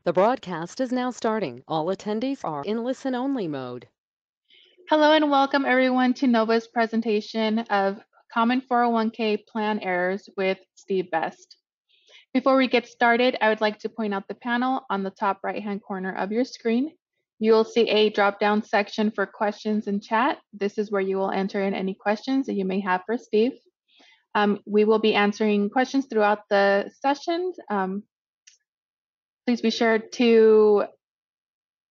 The broadcast is now starting. All attendees are in listen-only mode. Hello and welcome everyone to Nova's presentation of Common 401k Plan Errors with Steve Best. Before we get started, I would like to point out the panel on the top right-hand corner of your screen. You will see a drop-down section for questions and chat. This is where you will enter in any questions that you may have for Steve. We will be answering questions throughout the session. Please be sure to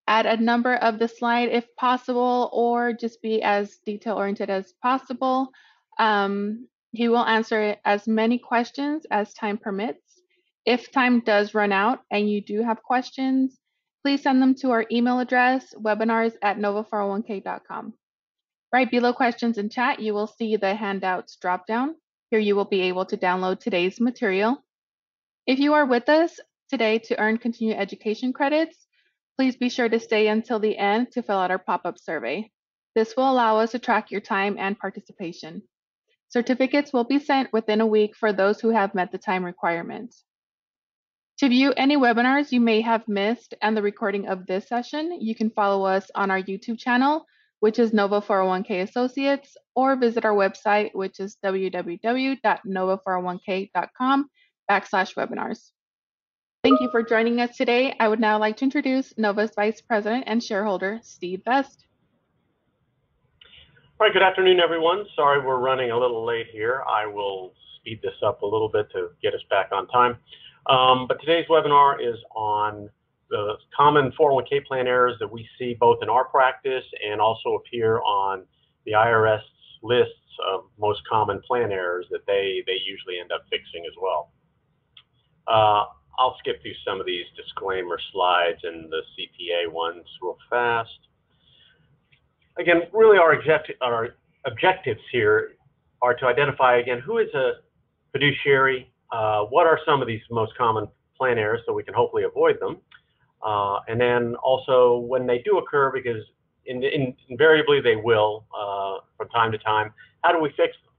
add a number of the slide if possible, or just be as detail oriented as possible. He will answer as many questions as time permits. If time does run out and you do have questions, please send them to our email address, webinars@nova401k.com. Right below questions and chat, you will see the handouts drop down. Here you will be able to download today's material. If you are with us today to earn continuing education credits, please be sure to stay until the end to fill out our pop-up survey. This will allow us to track your time and participation. Certificates will be sent within a week for those who have met the time requirements. To view any webinars you may have missed and the recording of this session, you can follow us on our YouTube channel, which is Nova 401k Associates, or visit our website, which is www.nova401k.com/webinars. Thank you for joining us today. I would now like to introduce Nova's Vice President and Shareholder, Steve Best. All right, good afternoon, everyone. Sorry we're running a little late here. I will speed this up a little bit to get us back on time. But today's webinar is on the common 401k plan errors that we see both in our practice and also appear on the IRS lists of most common plan errors that they usually end up fixing as well. I'll skip through some of these disclaimer slides and the CPA ones real fast. Again, really our objectives here are to identify, again, who is a fiduciary, what are some of these most common plan errors so we can hopefully avoid them, and then also when they do occur, because invariably they will from time to time, how do we fix them?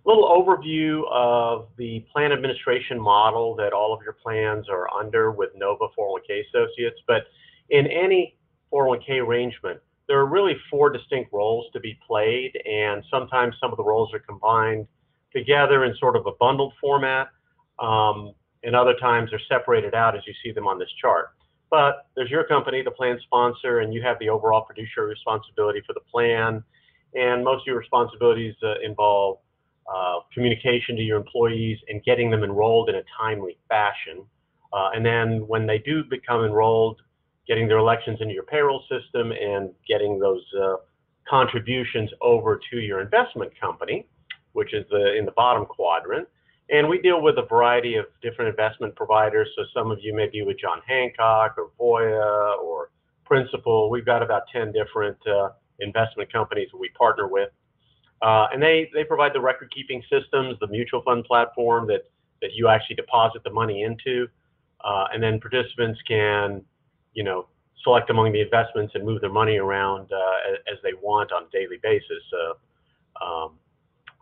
A little overview of the plan administration model that all of your plans are under with Nova 401k Associates. But in any 401k arrangement, there are really 4 distinct roles to be played, and sometimes some of the roles are combined together in sort of a bundled format, and other times they're separated out as you see them on this chart. But there's your company, the plan sponsor, and you have the overall fiduciary responsibility for the plan, and most of your responsibilities involve communication to your employees and getting them enrolled in a timely fashion. And then when they do become enrolled, getting their elections into your payroll system and getting those contributions over to your investment company, which is in the bottom quadrant. And we deal with a variety of different investment providers. So some of you may be with John Hancock or Voya or Principal. We've got about 10 different investment companies that we partner with. And they provide the record-keeping systems, the mutual fund platform that you actually deposit the money into, and then participants can, select among the investments and move their money around as they want on a daily basis.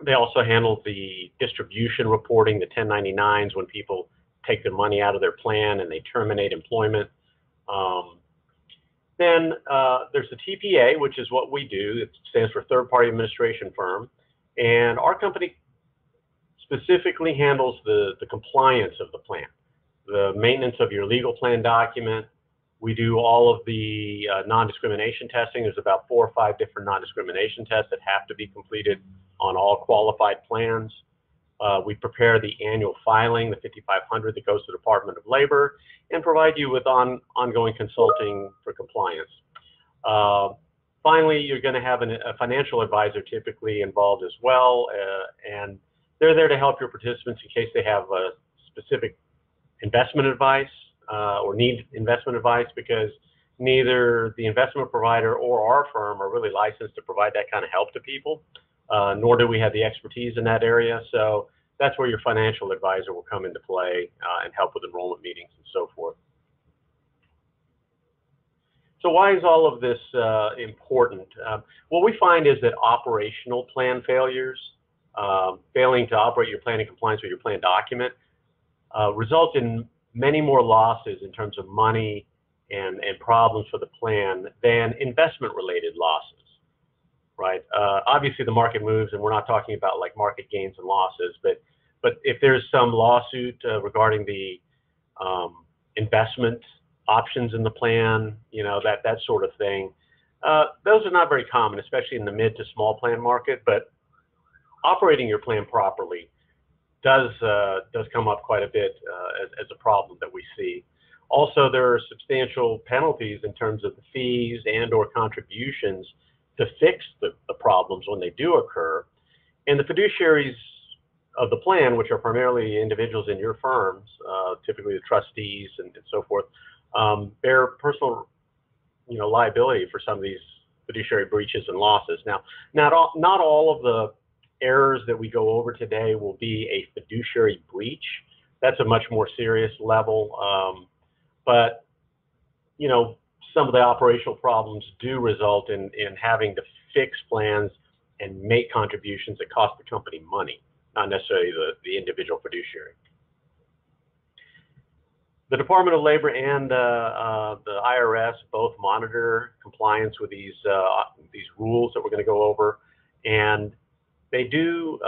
They also handle the distribution reporting, the 1099s when people take their money out of their plan and they terminate employment. Then there's the TPA, which is what we do. It stands for Third Party Administration Firm. And our company specifically handles the compliance of the plan, the maintenance of your legal plan document. We do all of the non-discrimination testing. There's about 4 or 5 different non-discrimination tests that have to be completed on all qualified plans. We prepare the annual filing, the 5500 that goes to the Department of Labor, and provide you with ongoing consulting for compliance. Finally, you're going to have a financial advisor typically involved as well, and they're there to help your participants in case they have specific investment advice or need investment advice, because neither the investment provider or our firm are really licensed to provide that kind of help to people, nor do we have the expertise in that area. So that's where your financial advisor will come into play and help with enrollment meetings and so forth. So why is all of this important? What we find is that operational plan failures, failing to operate your plan in compliance with your plan document, result in many more losses in terms of money and problems for the plan than investment-related losses, right? Obviously, the market moves, and we're not talking about like market gains and losses, but if there's some lawsuit regarding the investment options in the plan, you know, that sort of thing, those are not very common, especially in the mid to small plan market. But operating your plan properly does come up quite a bit as a problem that we see. Also, there are substantial penalties in terms of the fees and/or contributions to fix the problems when they do occur. And the fiduciaries of the plan, which are primarily individuals in your firms, typically the trustees and so forth, bear personal, liability for some of these fiduciary breaches and losses. Now, not all of the errors that we go over today will be a fiduciary breach. That's a much more serious level. But some of the operational problems do result in having to fix plans and make contributions that cost the company money, not necessarily the individual fiduciary. The Department of Labor and the IRS both monitor compliance with these rules that we're going to go over, and they do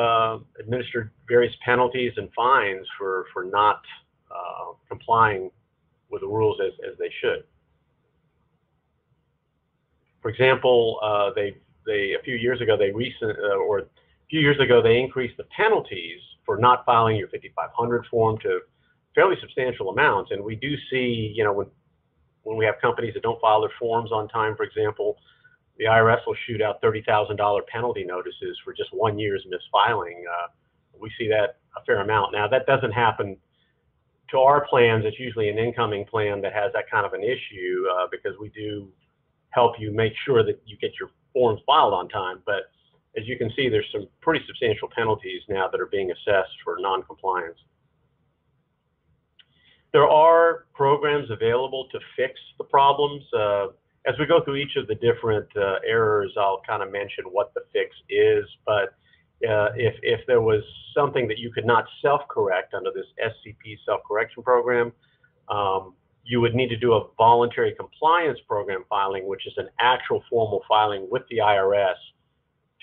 administer various penalties and fines for not complying with the rules as they should. For example, a few years ago they increased the penalties for not filing your 5500 form to fairly substantial amounts. And we do see, when we have companies that don't file their forms on time, for example, the IRS will shoot out $30,000 penalty notices for just 1 year's misfiling. We see that a fair amount. Now, that doesn't happen to our plans. It's usually an incoming plan that has that kind of an issue because we do help you make sure that you get your forms filed on time. But as you can see, there's some pretty substantial penalties now that are being assessed for non-compliance. There are programs available to fix the problems. As we go through each of the different errors, I'll kind of mention what the fix is. But if there was something that you could not self-correct under this SCP self-correction program, you would need to do a voluntary compliance program filing, which is an actual formal filing with the IRS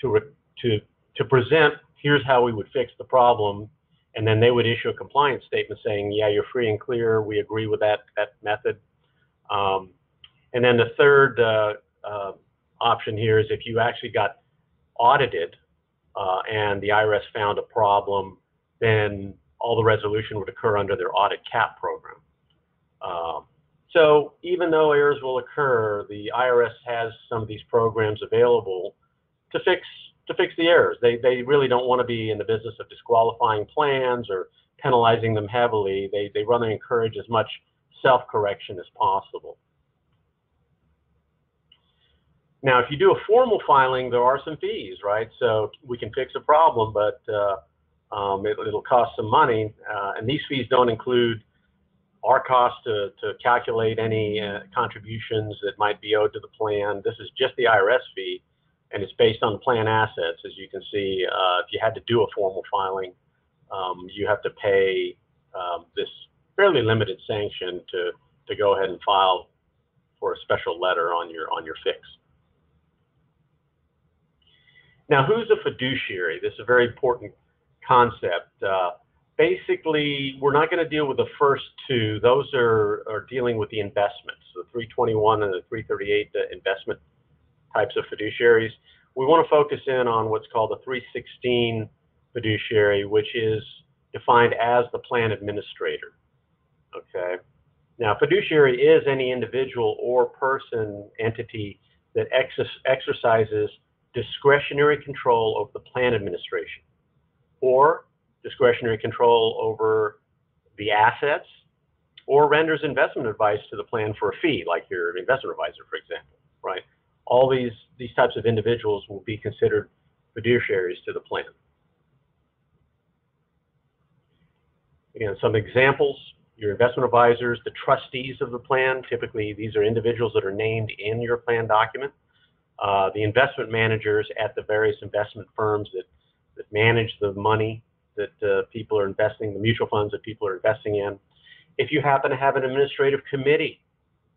to present, here's how we would fix the problem, and then they would issue a compliance statement saying, yeah, you're free and clear, we agree with that method. And then the third option here is if you actually got audited and the IRS found a problem, then all the resolution would occur under their audit cap program. So even though errors will occur, the IRS has some of these programs available to fix the errors. They really don't want to be in the business of disqualifying plans or penalizing them heavily. They rather encourage as much self-correction as possible. Now, if you do a formal filing, there are some fees, right? So we can fix a problem, but it'll cost some money. And these fees don't include our cost to calculate any contributions that might be owed to the plan. This is just the IRS fee, and it's based on the plan assets. As you can see, if you had to do a formal filing, you have to pay this fairly limited sanction to go ahead and file for a special letter on your fix. Now, who's a fiduciary? This is a very important concept. Basically, we're not going to deal with the first two. Those are dealing with the investments, the 321 and the 338 investment types of fiduciaries. We want to focus in on what's called the 316 fiduciary, which is defined as the plan administrator. Okay. Now, fiduciary is any individual or person, entity that exercises discretionary control over the plan administration, or discretionary control over the assets, or renders investment advice to the plan for a fee, like your investment advisor, for example, right? All these types of individuals will be considered fiduciaries to the plan. Again, some examples: your investment advisors, the trustees of the plan. Typically, these are individuals that are named in your plan document. The investment managers at the various investment firms that manage the money that people are investing, the mutual funds that people are investing in. If you happen to have an administrative committee,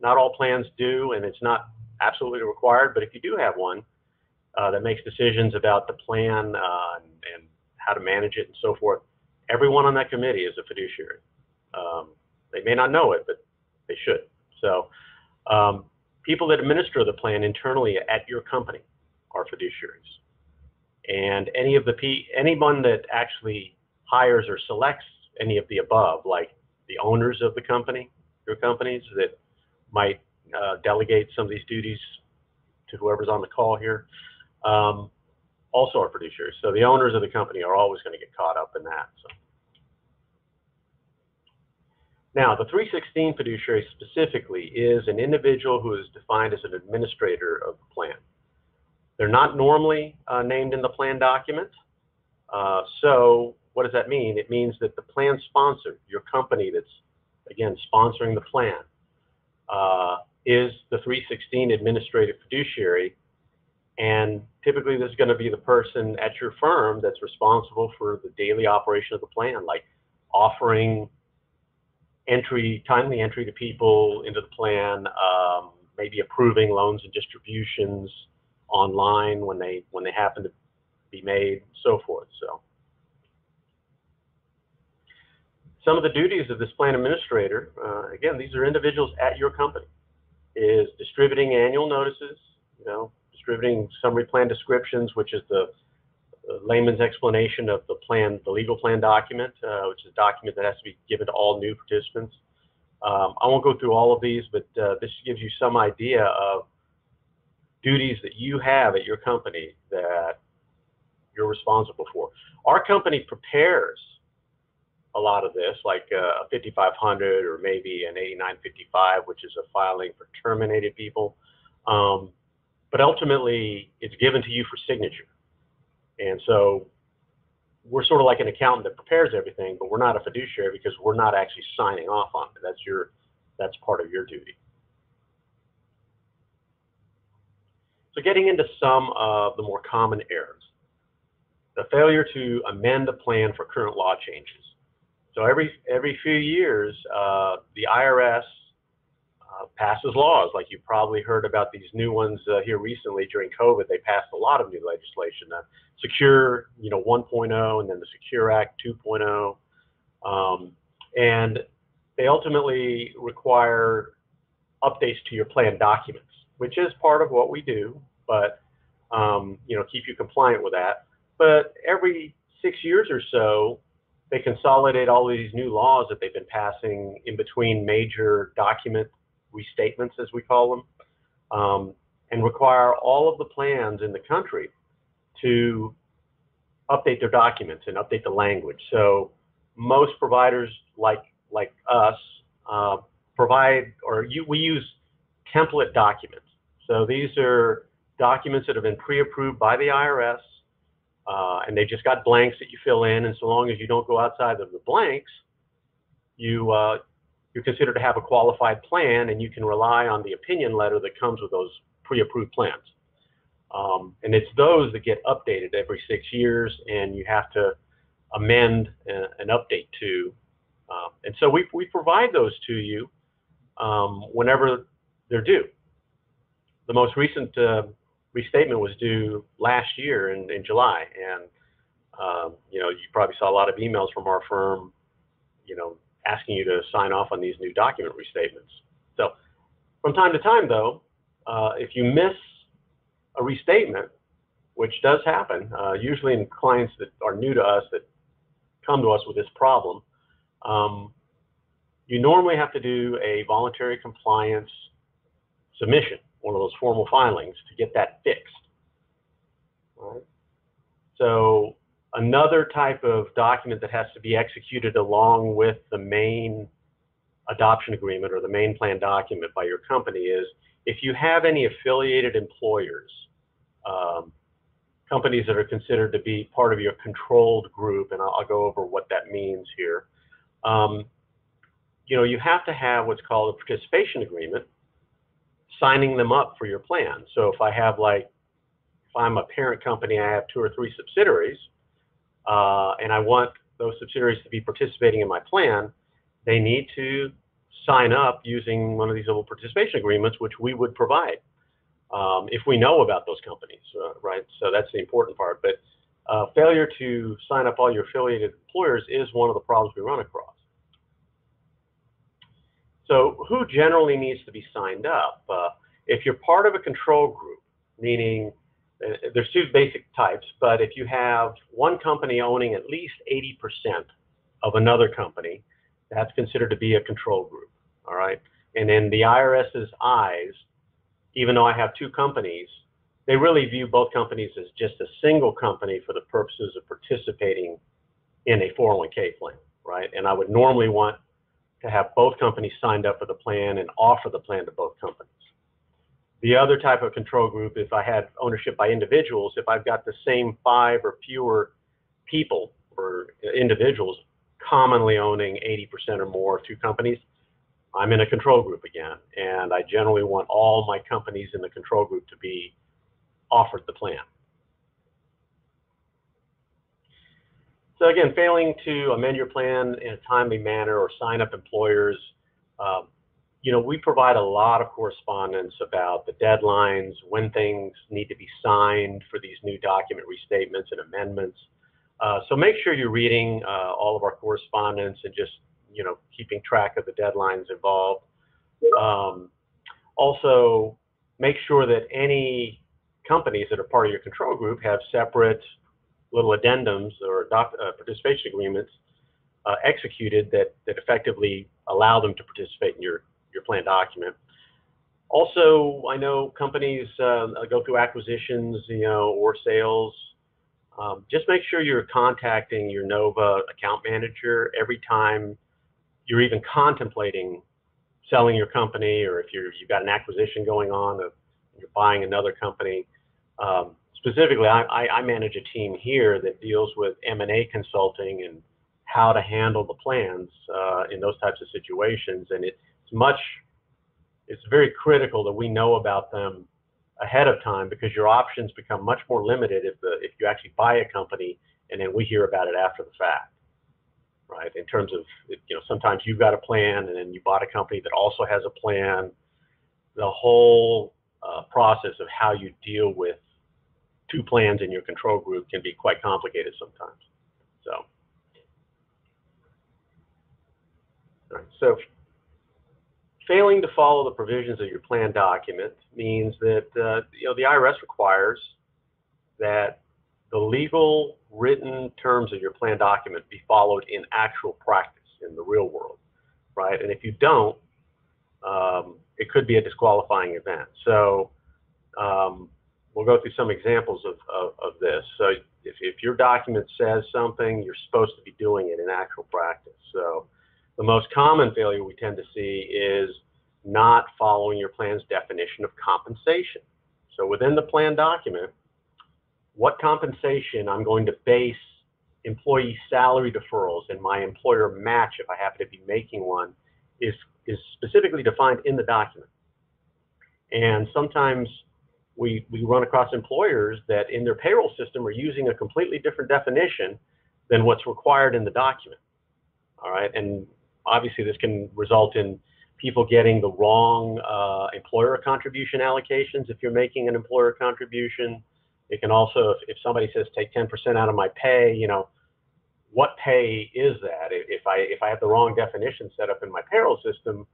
not all plans do, and it's not absolutely required, but if you do have one that makes decisions about the plan and how to manage it and so forth, everyone on that committee is a fiduciary. They may not know it, but they should. So people that administer the plan internally at your company are fiduciaries. And anyone that actually hires or selects any of the above, like the owners of the company, your companies that might delegate some of these duties to whoever's on the call here, also are fiduciaries. So the owners of the company are always going to get caught up in that. So. Now, the 316 fiduciary specifically is an individual who is defined as an administrator of the plan. They're not normally named in the plan document. So what does that mean? It means that the plan sponsor, your company that's, again, sponsoring the plan, is the 316 administrative fiduciary. And typically this is going to be the person at your firm that's responsible for the daily operation of the plan, like offering timely entry to people into the plan, maybe approving loans and distributions online when they happen to be made, so forth. So some of the duties of this plan administrator, again, these are individuals at your company, is distributing annual notices, distributing summary plan descriptions, which is the layman's explanation of the plan, the legal plan document, which is a document that has to be given to all new participants. I won't go through all of these, but this gives you some idea of duties that you have at your company that you're responsible for. Our company prepares a lot of this, like a 5500 or maybe an 8955, which is a filing for terminated people. But ultimately, it's given to you for signature. And so we're sort of like an accountant that prepares everything, but we're not a fiduciary because we're not actually signing off on it. That's part of your duty. So getting into some of the more common errors. The failure to amend a plan for current law changes. So every few years, the IRS passes laws, like you probably heard about these new ones here recently during COVID. They passed a lot of new legislation, Secure, 1.0, and then the Secure Act 2.0, and they ultimately require updates to your plan documents, which is part of what we do, but keep you compliant with that. But every 6 years or so, they consolidate all of these new laws that they've been passing in between major document restatements, as we call them, and require all of the plans in the country to update their documents and update the language. So most providers like us we use template documents. So these are documents that have been pre-approved by the IRS, and they just got blanks that you fill in, and so long as you don't go outside of the blanks, you're considered to have a qualified plan, and you can rely on the opinion letter that comes with those pre-approved plans. And it's those that get updated every 6 years, and you have to amend and update to. And so we provide those to you whenever they're due. The most recent restatement was due last year in July, and you probably saw a lot of emails from our firm, asking you to sign off on these new document restatements. So from time to time, though, if you miss a restatement, which does happen, usually in clients that are new to us that come to us with this problem, you normally have to do a voluntary compliance submission, one of those formal filings, to get that fixed. All right? So another type of document that has to be executed along with the main adoption agreement or the main plan document by your company is if you have any affiliated employers, companies that are considered to be part of your controlled group, and I'll go over what that means here. You have to have what's called a participation agreement, signing them up for your plan. So if I'm a parent company, I have 2 or 3 subsidiaries, and I want those subsidiaries to be participating in my plan, they need to sign up using one of these little participation agreements, which we would provide if we know about those companies, right? So that's the important part. But failure to sign up all your affiliated employers is one of the problems we run across. So who generally needs to be signed up? If you're part of a control group, meaning there's two basic types, but if you have one company owning at least 80% of another company, that's considered to be a control group, all right? And in the IRS's eyes, even though I have two companies, they really view both companies as just a single company for the purposes of participating in a 401k plan, right? And I would normally want to have both companies signed up for the plan and offer the plan to both companies. The other type of control group, if I had ownership by individuals, if I've got the same 5 or fewer people or individuals commonly owning 80% or more of two companies, I'm in a control group again. And I generally want all my companies in the control group to be offered the plan. So again, failing to amend your plan in a timely manner or sign up employers, we provide a lot of correspondence about the deadlines, when things need to be signed for these new document restatements and amendments. So make sure you're reading all of our correspondence and just, keeping track of the deadlines involved. Also, make sure that any companies that are part of your control group have separate little addendums or participation agreements executed that effectively allow them to participate in your plan document. Also, I know companies go through acquisitions, or sales. Just make sure you're contacting your NOVA account manager every time you're even contemplating selling your company, or if you've got an acquisition going on, you're buying another company. Specifically, I manage a team here that deals with M&A consulting and how to handle the plans in those types of situations. And it's very critical that we know about them ahead of time, because your options become much more limited if you actually buy a company and then we hear about it after the fact, right? In terms of, sometimes you've got a plan and then you bought a company that also has a plan. The whole process of how you deal with two plans in your control group can be quite complicated sometimes. So failing to follow the provisions of your plan document means that the IRS requires that the legal written terms of your plan document be followed in actual practice in the real world, right? And if you don't, it could be a disqualifying event. So we'll go through some examples of this. So if your document says something, you're supposed to be doing it in actual practice. So the most common failure we tend to see is not following your plan's definition of compensation. So within the plan document, what compensation I'm going to base employee salary deferrals and my employer match, if I happen to be making one, is specifically defined in the document. And sometimes we run across employers that in their payroll system are using a completely different definition than what's required in the document. All right, and obviously this can result in people getting the wrong employer contribution allocations if you're making an employer contribution. It can also, if somebody says take 10% out of my pay, what pay is that? If I have the wrong definition set up in my payroll system,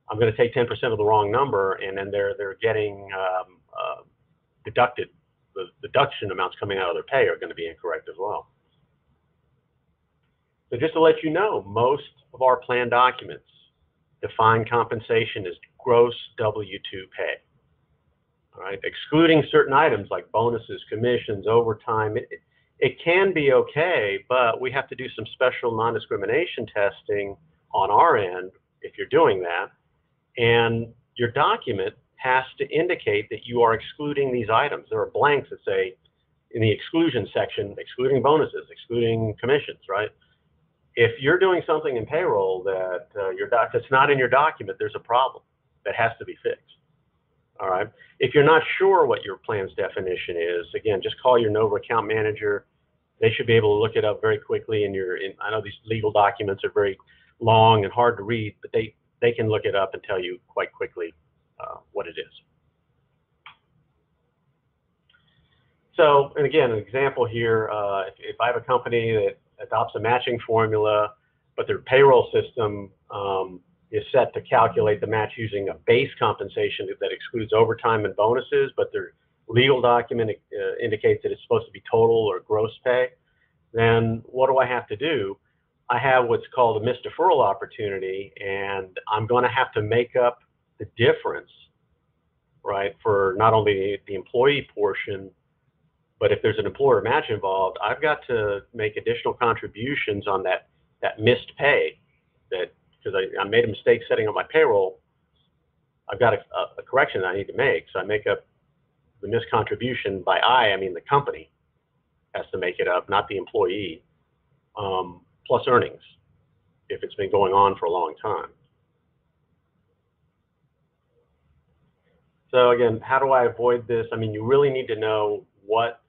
I'm going to take 10% of the wrong number, and then they're getting deducted. The deduction amounts coming out of their pay are going to be incorrect as well. So just to let you know, most of our plan documents define compensation as gross W-2 pay. All right, excluding certain items like bonuses, commissions, overtime, it can be okay, but we have to do some special non-discrimination testing on our end if you're doing that. And your document has to indicate that you are excluding these items. There are blanks that say in the exclusion section, excluding bonuses, excluding commissions, right? If you're doing something in payroll that that's not in your document, there's a problem that has to be fixed. All right. If you're not sure what your plan's definition is, again, just call your NOVA account manager they should be able to look it up very quickly. And I know these legal documents are very long and hard to read, but they can look it up and tell you quite quickly what it is. So, and again, an example here, if I have a company that adopts a matching formula, but their payroll system is set to calculate the match using a base compensation that excludes overtime and bonuses, but their legal document indicates that it's supposed to be total or gross pay, then what do I have to do? I have what's called a missed deferral opportunity, and I'm going to have to make up the difference, right, for not only the employee portion, but if there's an employer match involved, I've got to make additional contributions on that missed pay, that because I made a mistake setting up my payroll. I've got a correction that I need to make, so I make up the missed contribution. By I mean the company has to make it up, not the employee, plus earnings if it's been going on for a long time. So again, how do I avoid this? I mean, you really need to know what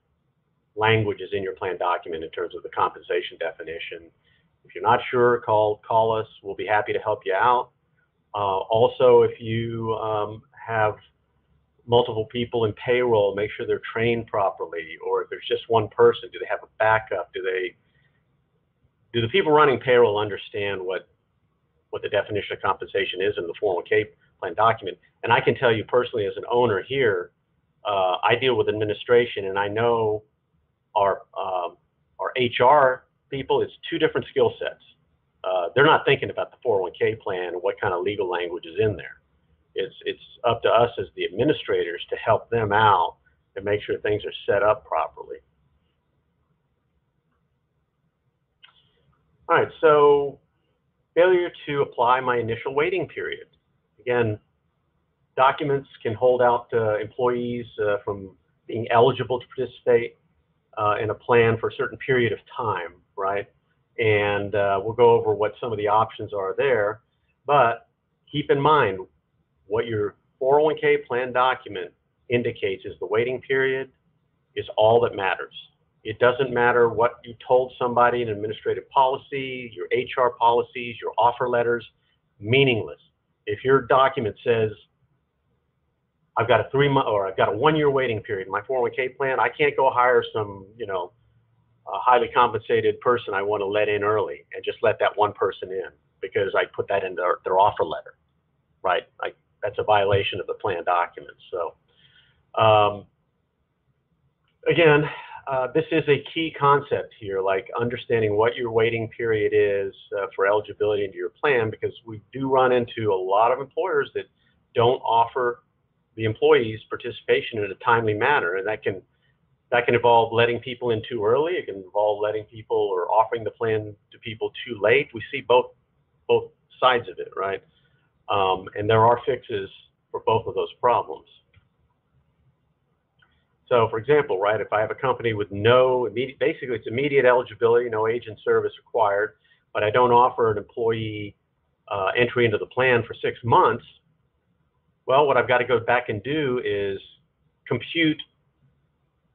language is in your plan document in terms of the compensation definition. If you're not sure, call us. We'll be happy to help you out. Also, if you have multiple people in payroll, make sure they're trained properly. Or if there's just one person, do they have a backup? Do the people running payroll understand what the definition of compensation is in the 401k plan document? And I can tell you personally, as an owner here, I deal with administration, and I know our HR people, it's two different skill sets. They're not thinking about the 401k plan and what kind of legal language is in there. It's up to us as the administrators to help them out and make sure things are set up properly. All right, so failure to apply my initial waiting period. Again, documents can hold out employees from being eligible to participate in a plan for a certain period of time, right? And we'll go over what some of the options are there. But keep in mind, what your 401k plan document indicates is the waiting period is all that matters. It doesn't matter what you told somebody in administrative policy, your HR policies, your offer letters, meaningless. If your document says, I've got a 3-month or I've got a 1-year waiting period in my 401k plan, I can't go hire some, a highly compensated person I want to let in early and just let that one person in because I put that in their offer letter, right? That's a violation of the plan documents. So again, this is a key concept here, like understanding what your waiting period is for eligibility into your plan, because we do run into a lot of employers that don't offer the employees participation in a timely manner, and that can involve letting people in too early. It can involve letting people or offering the plan to people too late. We see both sides of it, right? And there are fixes for both of those problems. So, for example, right, if I have a company with basically it's immediate eligibility, no age and service required, but I don't offer an employee entry into the plan for 6 months, well, what I've got to go back and do is compute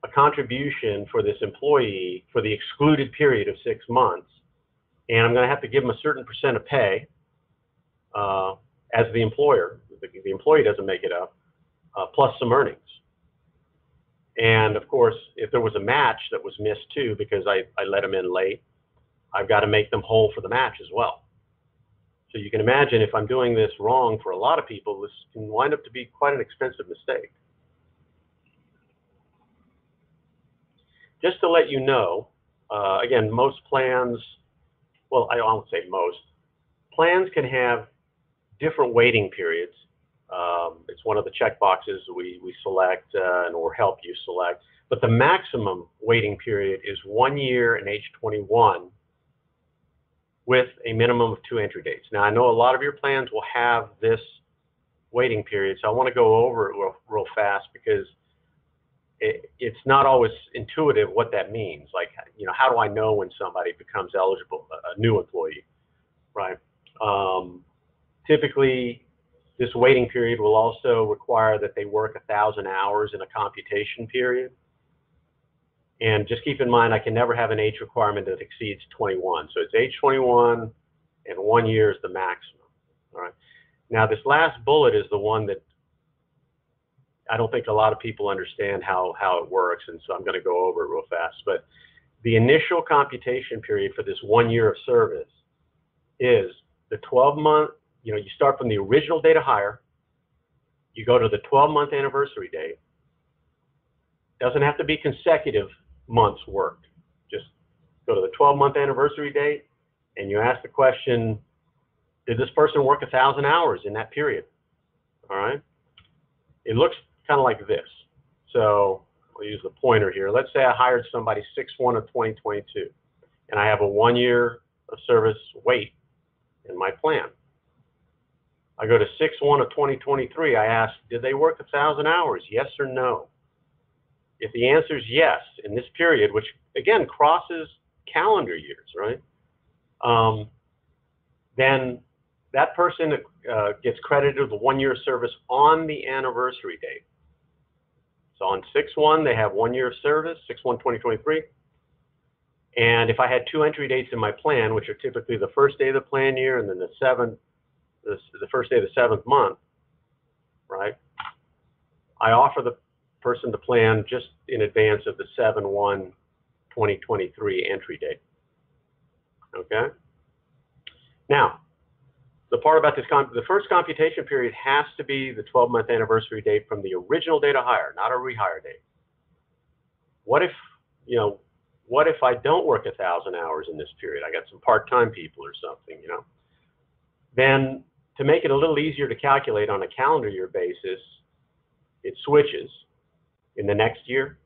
a contribution for this employee for the excluded period of 6 months, and I'm going to have to give them a certain percent of pay as the employer. The employee doesn't make it up, plus some earnings. And of course, if there was a match that was missed too, because I let them in late, I've got to make them whole for the match as well. So you can imagine if I'm doing this wrong for a lot of people, this can wind up to be quite an expensive mistake. Just to let you know, again, most plans, well, I won't say most, plans can have different waiting periods. It's one of the check boxes we select or help you select. But the maximum waiting period is 1 year and age 21 with a minimum of 2 entry dates. Now, I know a lot of your plans will have this waiting period, so I want to go over it real fast because it's not always intuitive what that means. Like, how do I know when somebody becomes eligible, a new employee, right? Typically, this waiting period will also require that they work 1,000 hours in a computation period. And just keep in mind, I can never have an age requirement that exceeds 21. So it's age 21 and 1 year is the maximum. All right. Now this last bullet is the one that I don't think a lot of people understand how it works, and so I'm going to go over it real fast. But the initial computation period for this 1 year of service is the 12-month, you start from the original date of hire, you go to the 12-month anniversary date. Doesn't have to be consecutive months worked. Just go to the 12-month anniversary date, and you ask the question, did this person work 1,000 hours in that period? All right. It looks kind of like this. So I'll use the pointer here. Let's say I hired somebody 6/1 of 2022, and I have a 1 year of service wait in my plan. I go to 6/1 of 2023. I ask, did they work 1,000 hours? Yes or no? If the answer is yes in this period, which again crosses calendar years, right? Then that person gets credited with the 1 year of service on the anniversary date. So on 6/1, they have 1 year of service, 6/1/2023. And if I had two entry dates in my plan, which are typically the first day of the plan year and then the first day of the 7th month, right? I offer the person the plan just in advance of the 7/1/2023 entry date. Okay? Now, the part about this, the first computation period has to be the 12-month anniversary date from the original date of hire, not a rehire date. What if I don't work 1,000 hours in this period? I got some part-time people or something, Then to make it a little easier to calculate on a calendar year basis, it switches in the next year.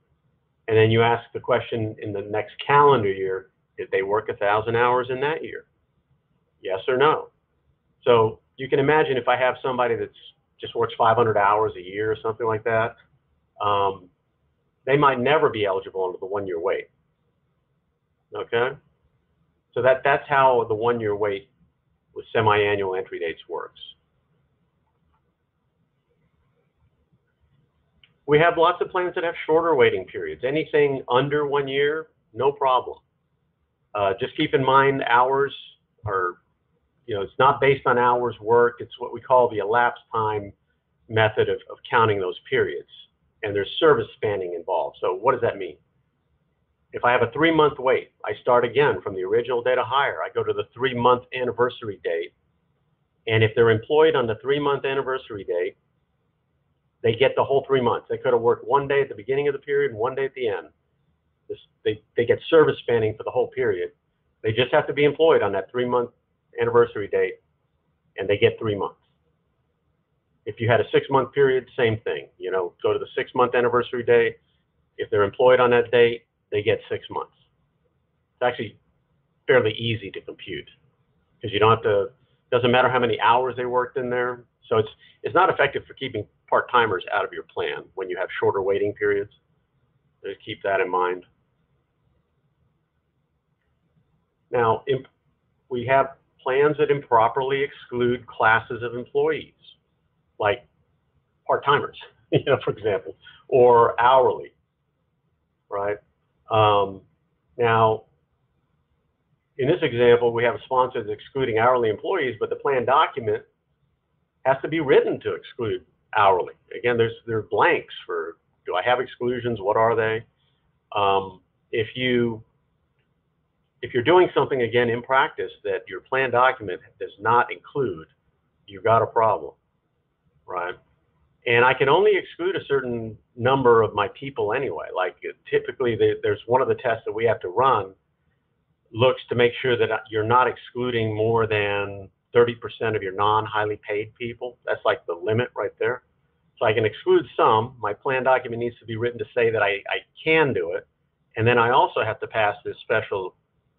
And then you ask the question in the next calendar year, did they work 1,000 hours in that year? Yes or no? So you can imagine if I have somebody that's just works 500 hours a year or something like that, they might never be eligible under the 1 year wait. Okay? So that's how the 1 year wait with semi-annual entry dates works. We have lots of plans that have shorter waiting periods. Anything under 1 year, no problem. Just keep in mind hours are, it's not based on hours worked. It's what we call the elapsed time method of counting those periods. And there's service spanning involved. So what does that mean? If I have a 3-month wait, I start again from the original date of hire. I go to the 3-month anniversary date. And if they're employed on the 3-month anniversary date, they get the whole 3 months. They could have worked 1 day at the beginning of the period and 1 day at the end. They get service spanning for the whole period. They just have to be employed on that 3-month anniversary date, and they get 3 months. If you had a 6-month period, same thing. Go to the 6-month anniversary date. If they're employed on that date, they get 6 months. It's actually fairly easy to compute because you don't have to. Doesn't matter how many hours they worked in there. So it's not effective for keeping part-timers out of your plan when you have shorter waiting periods. Just keep that in mind. Now, we have plans that improperly exclude classes of employees, like part-timers, for example, or hourly, right? Now, in this example, we have a sponsor that's excluding hourly employees, but the plan document has to be written to exclude hourly. Again, there are blanks for, do I have exclusions? What are they? If you're doing something, again, in practice that your plan document does not include, you've got a problem, right? And I can only exclude a certain number of my people anyway. Like typically, there's one of the tests that we have to run looks to make sure that you're not excluding more than 30% of your non-highly paid people. That's like the limit right there. So I can exclude some. My plan document needs to be written to say that I can do it. And then I also have to pass this special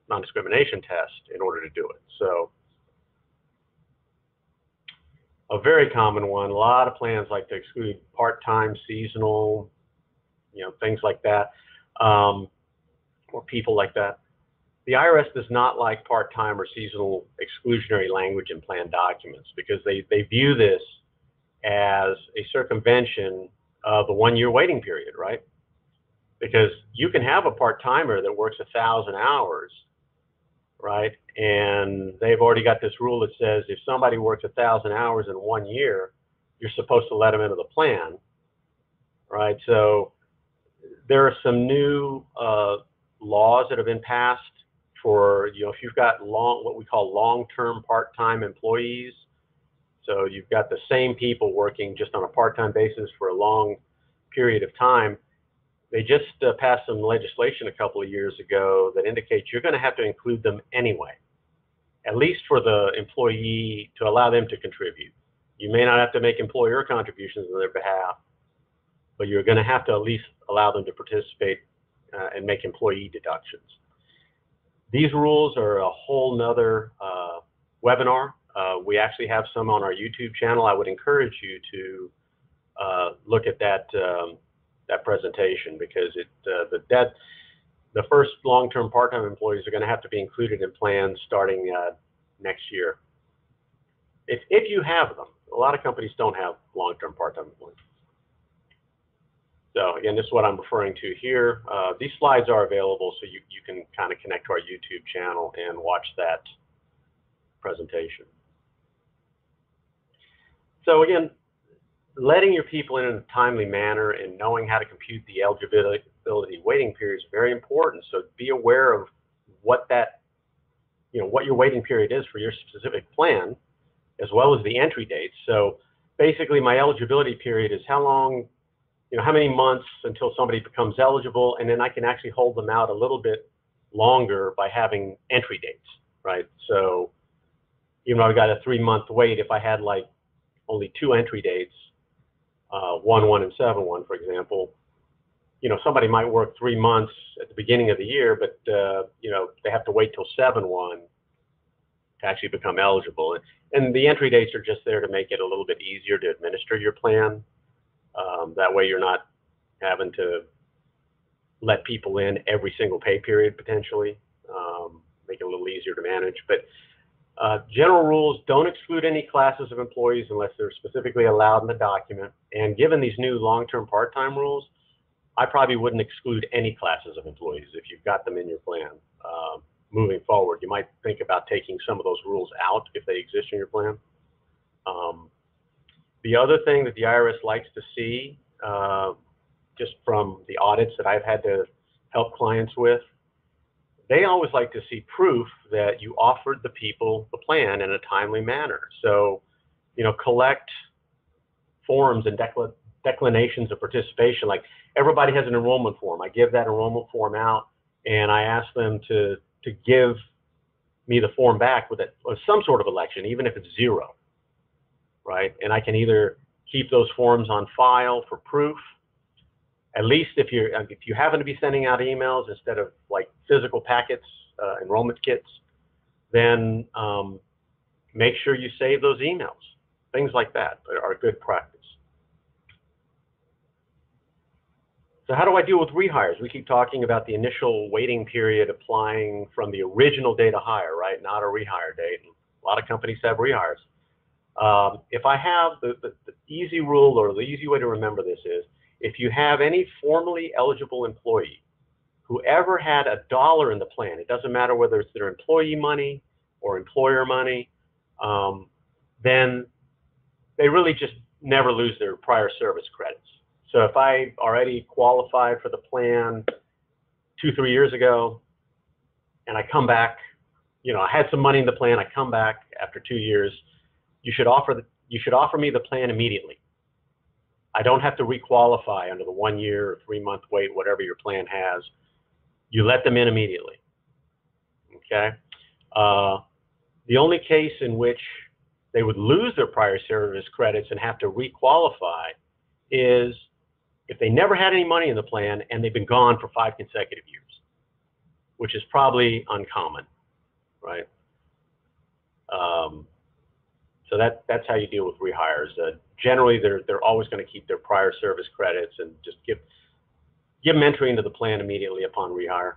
non-discrimination test in order to do it. So a very common one, a lot of plans like to exclude part-time, seasonal, things like that, or people like that. The IRS does not like part-time or seasonal exclusionary language in plan documents because they view this as a circumvention of the 1 year waiting period, right? because you can have a part-timer that works 1,000 hours, right? And they've already got this rule that says if somebody works 1,000 hours in 1 year, you're supposed to let them into the plan, right? So there are some new laws that have been passed for, if you've got what we call long-term part-time employees. So you've got the same people working just on a part-time basis for a long period of time. They just passed some legislation a couple of years ago that indicates you're going to have to include them anyway, at least for the employee, to allow them to contribute. You may not have to make employer contributions on their behalf, but you're going to have to at least allow them to participate and make employee deductions. These rules are a whole nother webinar. We actually have some on our YouTube channel. I would encourage you to look at that presentation, because the first long-term part-time employees are going to have to be included in plans starting next year. If you have them. A lot of companies don't have long-term part-time employees. So again, this is what I'm referring to here. These slides are available, so you can kind of connect to our YouTube channel and watch that presentation. So again, letting your people in a timely manner and knowing how to compute the eligibility waiting period is very important. So be aware of what what your waiting period is for your specific plan, as well as the entry dates. So basically, my eligibility period is how long, how many months until somebody becomes eligible, and then I can actually hold them out a little bit longer by having entry dates, right? So even though I've got a 3-month wait, if I had like only 2 entry dates, 1/1 and 7/1, for example, somebody might work 3 months at the beginning of the year, but they have to wait till 7/1 to actually become eligible. And the entry dates are just there to make it a little bit easier to administer your plan. That way you're not having to let people in every single pay period potentially, make it a little easier to manage. But general rules: don't exclude any classes of employees unless they're specifically allowed in the document. And given these new long-term part-time rules, I probably wouldn't exclude any classes of employees if you've got them in your plan. Moving forward, you might think about taking some of those rules out if they exist in your plan. The other thing that the IRS likes to see, just from the audits that I've had to help clients with, they always like to see proof that you offered the people the plan in a timely manner. So, collect forms and declinations of participation. Like, everybody has an enrollment form. I give that enrollment form out, and I ask them to give me the form back with some sort of election, even if it's 0, right? And I can either keep those forms on file for proof. At least if you happen to be sending out emails instead of like physical packets, enrollment kits, then make sure you save those emails. Things like that are good practice. So how do I deal with rehires? We keep talking about the initial waiting period applying from the original date of hire, right? Not a rehire date. A lot of companies have rehires. If I have the easy rule, or the easy way to remember this is, if you have any formally eligible employee who ever had $1 in the plan, it doesn't matter whether it's their employee money or employer money, then they really just never lose their prior service credits. So if I already qualified for the plan 2-3 years ago, and I come back, I had some money in the plan, I come back after 2 years, you should offer me the plan immediately. I don't have to requalify under the 1 year or 3-month wait, whatever your plan has. You let them in immediately. Okay. The only case in which they would lose their prior service credits and have to requalify is if they never had any money in the plan and they've been gone for 5 consecutive years, which is probably uncommon, right? So that's how you deal with rehires. Generally, they're always going to keep their prior service credits and just give them entry into the plan immediately upon rehire.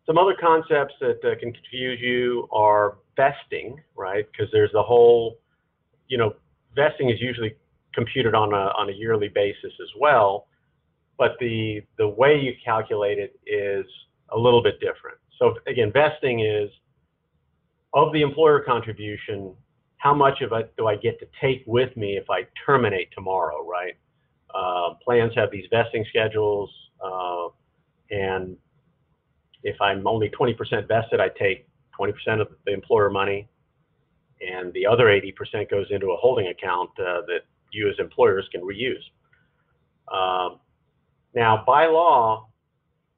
Some other concepts that can confuse you are vesting, right? Because there's the whole, vesting is usually computed on a yearly basis as well, but the way you calculate it is a little bit different. So again, vesting is of the employer contribution, how much of it do I get to take with me if I terminate tomorrow, right? Plans have these vesting schedules, and if I'm only 20% vested, I take 20% of the employer money, and the other 80% goes into a holding account that you as employers can reuse. Now, by law,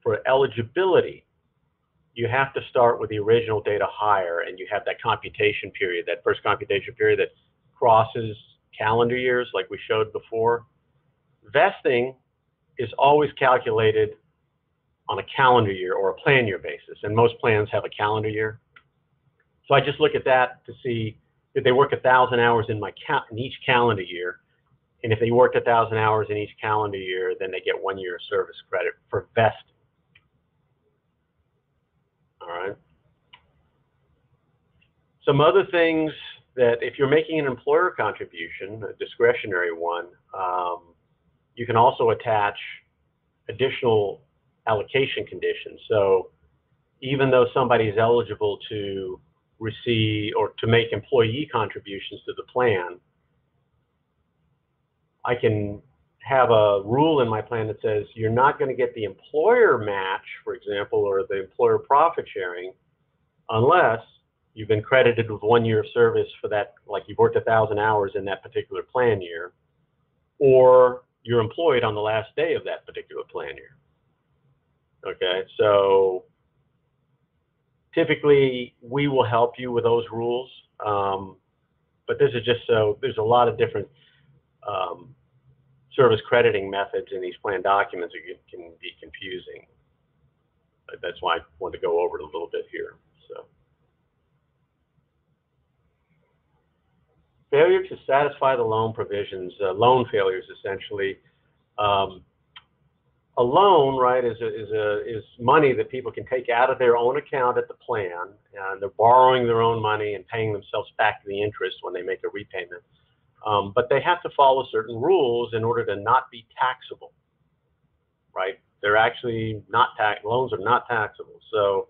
for eligibility, you have to start with the original date of hire, and you have that computation period, that first computation period that crosses calendar years like we showed before. Vesting is always calculated on a calendar year or a plan year basis, and most plans have a calendar year. So I just look at that to see, did they work 1,000 hours in each calendar year? And if they worked 1,000 hours in each calendar year, then they get 1 year of service credit for vesting. All right. Some other things that if you're making an employer contribution, a discretionary one, you can also attach additional allocation conditions. So even though somebody is eligible to receive or to make employee contributions to the plan, I can have a rule in my plan that says you're not going to get the employer match, for example, or the employer profit sharing, unless you've been credited with 1 year of service for that, like you've worked 1,000 hours in that particular plan year, or you're employed on the last day of that particular plan year. Okay, so typically we will help you with those rules, but this is just so there's a lot of different service crediting methods in these plan documents that can be confusing. That's why I wanted to go over it a little bit here. So, failure to satisfy the loan provisions, loan failures essentially. A loan, right, is money that people can take out of their own account at the plan, and they're borrowing their own money and paying themselves back the interest when they make a repayment. But they have to follow certain rules in order to not be taxable, right? They're actually not loans are not taxable. So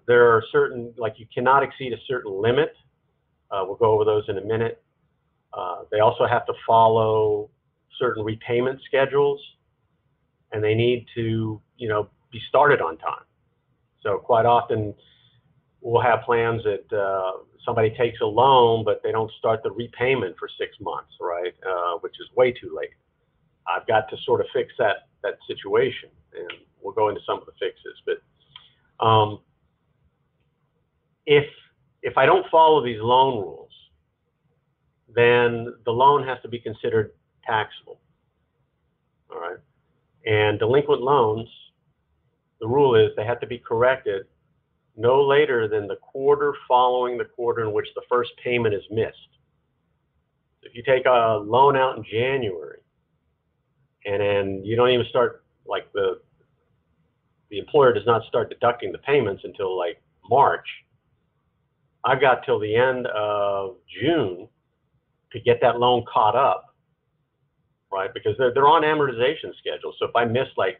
there are certain, like you cannot exceed a certain limit. We'll go over those in a minute. They also have to follow certain repayment schedules, and they need to, be started on time. So quite often we'll have plans that somebody takes a loan, but they don't start the repayment for 6 months, right? Which is way too late. I've got to sort of fix that situation, and we'll go into some of the fixes. But if I don't follow these loan rules, then the loan has to be considered taxable. All right. And delinquent loans, the rule is they have to be corrected no later than the quarter following the quarter in which the first payment is missed. If you take a loan out in January and then you don't even start, like the employer does not start deducting the payments until like March, I've got till the end of June to get that loan caught up, right? Because they're on amortization schedule. So if I miss, like,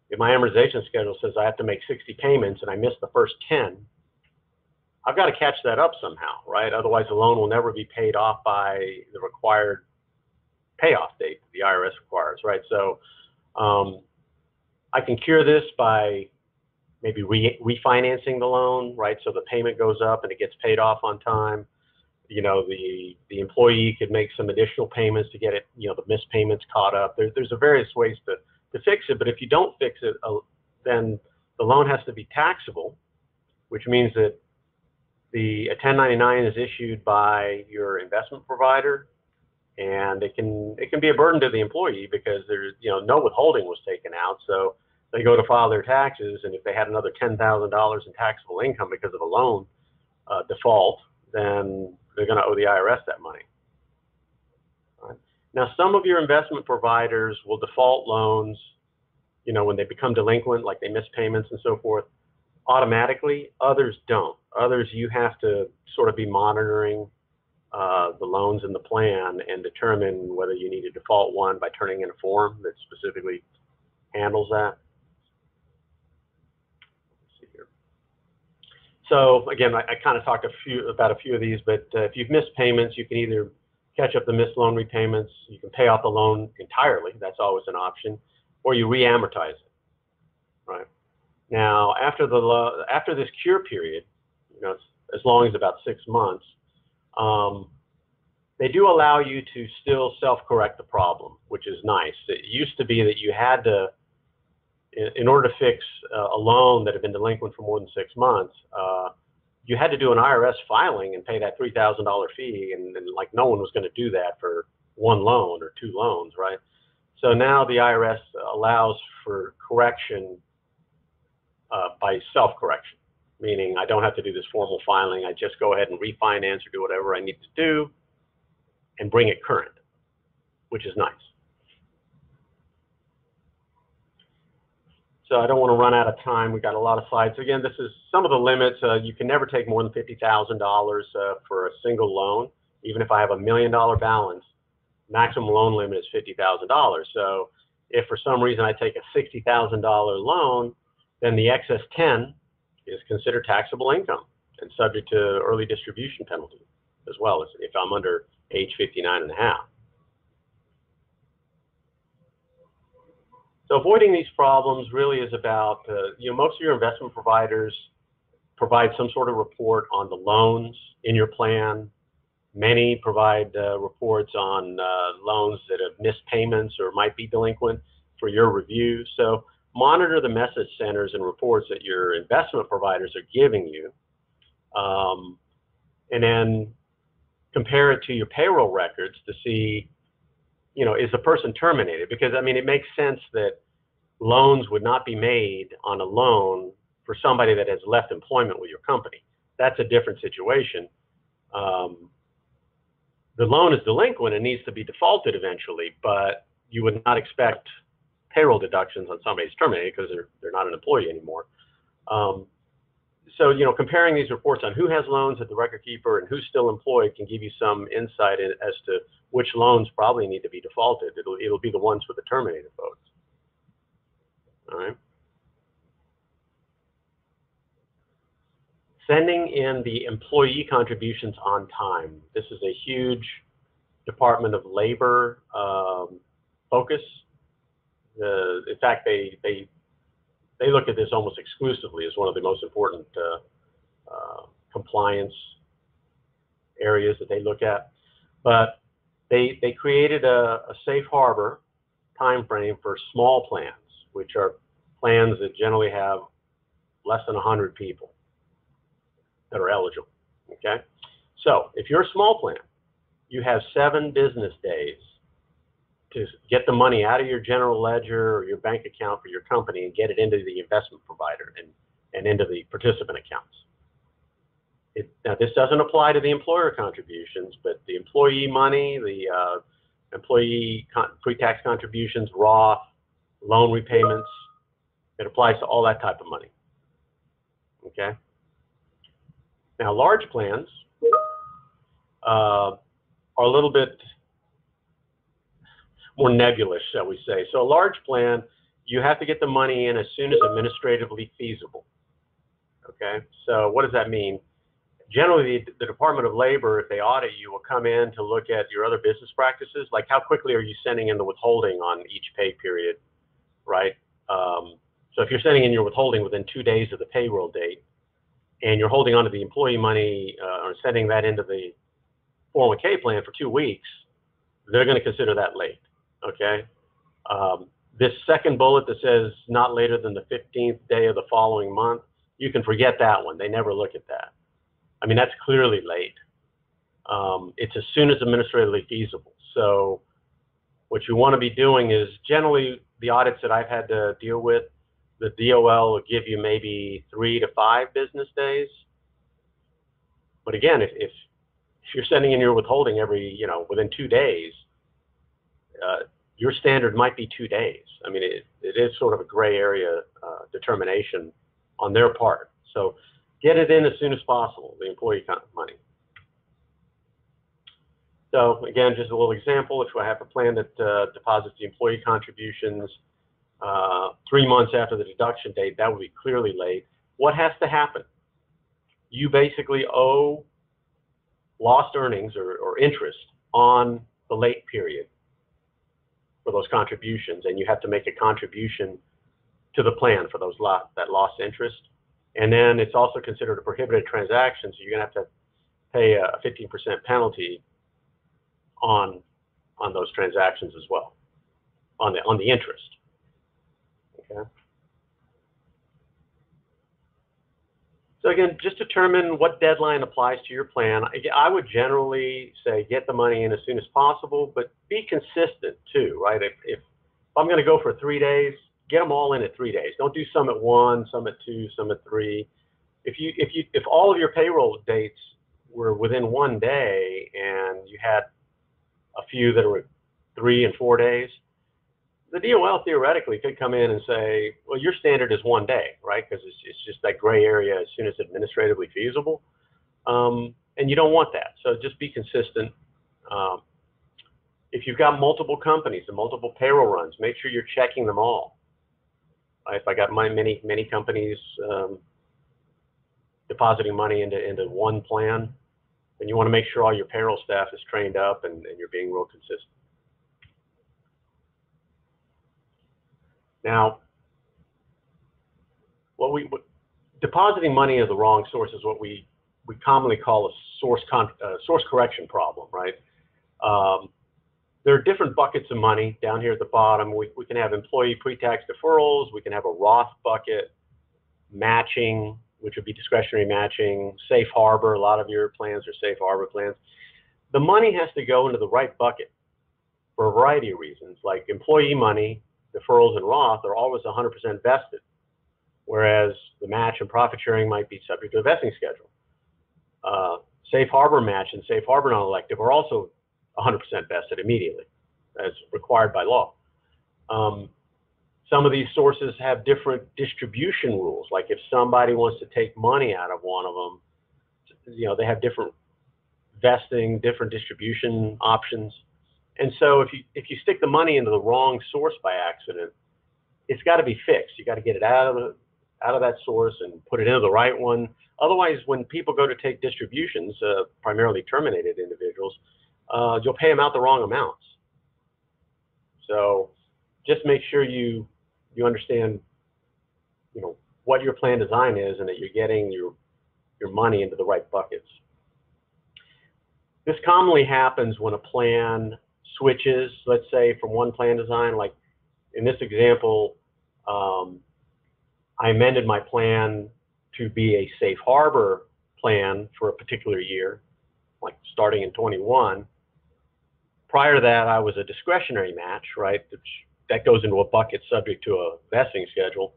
if my amortization schedule says I have to make 60 payments and I miss the first 10, I've got to catch that up somehow, right? Otherwise the loan will never be paid off by the required payoff date the IRS requires, right? So I can cure this by maybe refinancing the loan, right? So the payment goes up and it gets paid off on time. The employee could make some additional payments to get it, the missed payments caught up. There's various ways to fix it, but if you don't fix it, then the loan has to be taxable, which means that a 1099 is issued by your investment provider, and it can be a burden to the employee because there's no withholding was taken out. So they go to file their taxes, and if they had another $10,000 in taxable income because of a loan default, then they're going to owe the IRS that money. All right. Now, some of your investment providers will default loans, when they become delinquent, like they miss payments and so forth, automatically. Others don't. Others you have to sort of be monitoring the loans in the plan and determine whether you need to default one by turning in a form that specifically handles that. Let's see here. So again, I kind of talked about a few of these, but if you've missed payments, you can either catch up the missed loan repayments, you can pay off the loan entirely, that's always an option, or you re-amortize it, right? Now, after this cure period, you know, as long as about 6 months, they do allow you to still self-correct the problem, which is nice. It used to be that you had to, in order to fix a loan that had been delinquent for more than 6 months, you had to do an IRS filing and pay that $3,000 fee, and like no one was going to do that for one loan or two loans, right? So now the IRS allows for correction by self-correction, meaning I don't have to do this formal filing. I just go ahead and refinance or do whatever I need to do and bring it current, which is nice. So I don't want to run out of time. We got a lot of slides. Again, this is some of the limits. You can never take more than $50,000 for a single loan. Even if I have $1 million balance, maximum loan limit is $50,000. So if for some reason I take a $60,000 loan, then the excess 10 is considered taxable income and subject to early distribution penalty as well as if I'm under age 59 and a half. So avoiding these problems really is about, you know, most of your investment providers provide some sort of report on the loans in your plan. Many provide reports on loans that have missed payments or might be delinquent for your review. So monitor the message centers and reports that your investment providers are giving you, and then compare it to your payroll records to see, you know, is the person terminated? Because, I mean, it makes sense that loans would not be made on a loan for somebody that has left employment with your company. That's a different situation. The loan is delinquent and needs to be defaulted eventually, but you would not expect payroll deductions on somebody who's terminated because they're not an employee anymore. So, you know, comparing these reports on who has loans at the record keeper and who's still employed can give you some insight as to which loans probably need to be defaulted. It'll be the ones with the terminated folks. All right. Sending in the employee contributions on time. This is a huge Department of Labor focus. In fact, they look at this almost exclusively as one of the most important compliance areas that they look at. But they created a safe harbor time frame for small plans, which are plans that generally have less than 100 people that are eligible, okay? So if you're a small plan, you have 7 business days to get the money out of your general ledger or your bank account for your company and get it into the investment provider and into the participant accounts. Now, this doesn't apply to the employer contributions, but the employee money, the employee pre-tax contributions, Roth, loan repayments, it applies to all that type of money, okay? Now, large plans are a little bit more nebulous, shall we say. So a large plan, you have to get the money in as soon as administratively feasible, okay? So what does that mean? Generally, the Department of Labor, if they audit you, will come in to look at your other business practices, like how quickly are you sending in the withholding on each pay period, right? So if you're sending in your withholding within 2 days of the payroll date, and you're holding onto the employee money or sending that into the 401k plan for 2 weeks, they're going to consider that late, okay? This second bullet that says not later than the 15th day of the following month, you can forget that one. They never look at that. I mean, that's clearly late. It's as soon as administratively feasible. So what you want to be doing is generally the audits that I've had to deal with, the DOL will give you maybe 3 to 5 business days. But again, if you're sending in your withholding every, you know, within 2 days, your standard might be 2 days. I mean, it is sort of a gray area determination on their part. So get it in as soon as possible, the employee money. So again, just a little example, if I have a plan that deposits the employee contributions 3 months after the deduction date, that would be clearly late. What has to happen? You basically owe lost earnings or interest on the late period for those contributions, and you have to make a contribution to the plan for that lost interest. And then it's also considered a prohibited transaction, so you're going to have to pay a 15% penalty on those transactions as well, on the interest. Okay. So again, just determine what deadline applies to your plan. I would generally say get the money in as soon as possible, but be consistent too, right? If I'm going to go for 3 days, get them all in at 3 days. Don't do some at 1, some at 2, some at 3. If all of your payroll dates were within 1 day and you had a few that were 3 and 4 days, the DOL theoretically could come in and say, well, your standard is 1 day, right? Because it's just that gray area as soon as administratively feasible. And you don't want that. So just be consistent. If you've got multiple companies and multiple payroll runs, make sure you're checking them all. If I got many companies depositing money into one plan, then you want to make sure all your payroll staff is trained up and you're being real consistent. Now, depositing money into the wrong source is what we commonly call a source correction problem, right? There are different buckets of money down here at the bottom. We can have employee pre-tax deferrals. We can have a Roth bucket, matching, which would be discretionary matching, safe harbor. A lot of your plans are safe harbor plans. The money has to go into the right bucket for a variety of reasons, like employee money, deferrals, and Roth are always 100% vested, whereas the match and profit sharing might be subject to a vesting schedule. Safe harbor match and safe harbor non-elective are also 100% vested immediately, as required by law. Some of these sources have different distribution rules. Like if somebody wants to take money out of one of them, they have different vesting, different distribution options. And so if you stick the money into the wrong source by accident, it's got to be fixed. You got to get it out of that source and put it into the right one. Otherwise, when people go to take distributions, primarily terminated individuals, you'll pay them out the wrong amounts. So just make sure you understand, what your plan design is and that you're getting your money into the right buckets. This commonly happens when a plan switches, let's say, from one plan design. Like in this example, I amended my plan to be a safe harbor plan for a particular year, like starting in 21. Prior to that, I was a discretionary match, right? That goes into a bucket subject to a vesting schedule.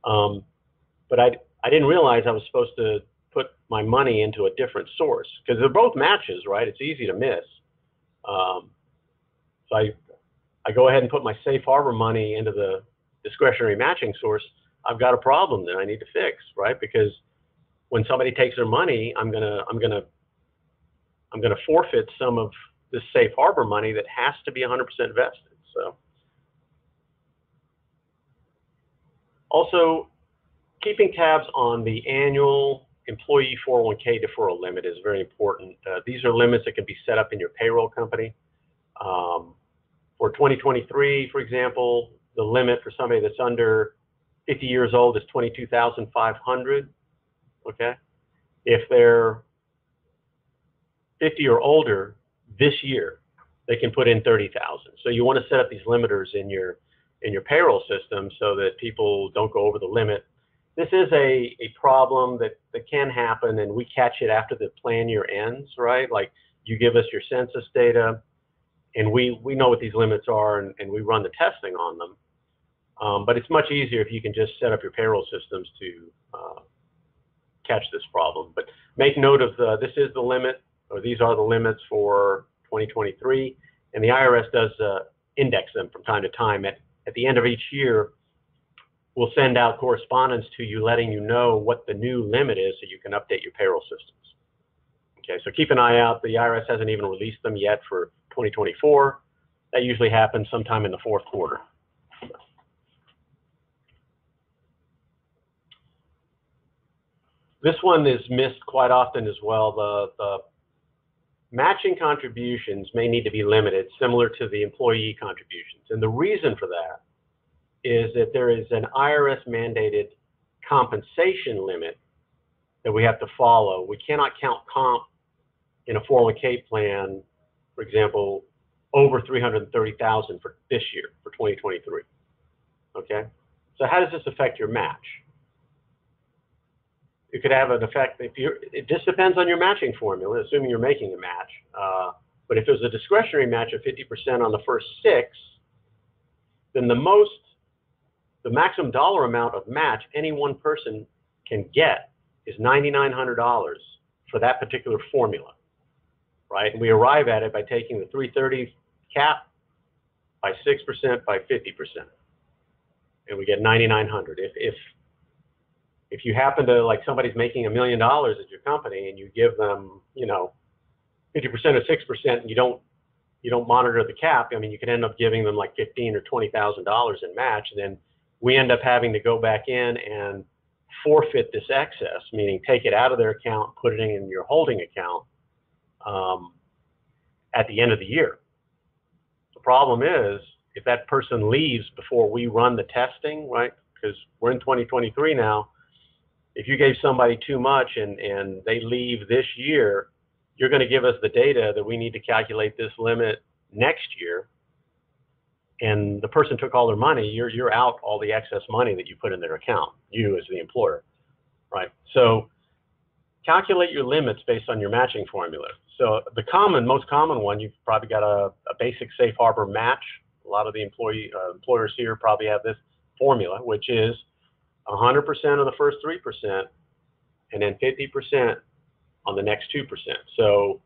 But I didn't realize I was supposed to put my money into a different source because they're both matches, right? It's easy to miss. So I go ahead and put my safe harbor money into the discretionary matching source. I've got a problem that I need to fix, right? Because when somebody takes their money, I'm gonna forfeit some of this safe harbor money that has to be 100% vested. So also keeping tabs on the annual employee 401k deferral limit is very important. These are limits that can be set up in your payroll company. For 2023, for example, the limit for somebody that's under 50 years old is $22,500. Okay, if they're 50 or older this year, they can put in 30,000. So you want to set up these limiters in your payroll system so that people don't go over the limit. This is a problem that can happen, and we catch it after the plan year ends, right? Like you give us your census data, and we know what these limits are, and we run the testing on them. But it's much easier if you can just set up your payroll systems to catch this problem. But make note of this is the limit, or these are the limits for 2023, and the IRS does index them from time to time. At the end of each year, we'll send out correspondence to you letting you know what the new limit is so you can update your payroll systems. Okay, so keep an eye out. The IRS hasn't even released them yet for 2024. That usually happens sometime in the fourth quarter. This one is missed quite often as well. The matching contributions may need to be limited, similar to the employee contributions. And the reason for that is that there is an IRS mandated compensation limit that we have to follow. We cannot count comp in a 401k plan, for example, over $330,000 for this year, for 2023. Okay, so how does this affect your match? It could have an effect if you're, it just depends on your matching formula, assuming you're making a match. But if there's a discretionary match of 50% on the first 6, then the maximum dollar amount of match any one person can get is $9,900 for that particular formula, right? And we arrive at it by taking the 330 cap by 6% by 50%, and we get 9,900. If you happen to, like, somebody's making $1 million at your company and you give them, 50% of 6%, and you don't monitor the cap, I mean, you could end up giving them like $15,000 or $20,000 in match, and then we end up having to go back in and forfeit this excess, meaning take it out of their account, put it in your holding account at the end of the year. The problem is if that person leaves before we run the testing, right? Because we're in 2023 now. If you gave somebody too much and they leave this year, you're going to give us the data that we need to calculate this limit next year. And the person took all their money, you're out all the excess money that you put in their account, you as the employer, right? So calculate your limits based on your matching formula. So the most common one, you've probably got a basic safe harbor match. A lot of the employers here probably have this formula, which is 100% on the first 3%, and then 50% on the next 2%. So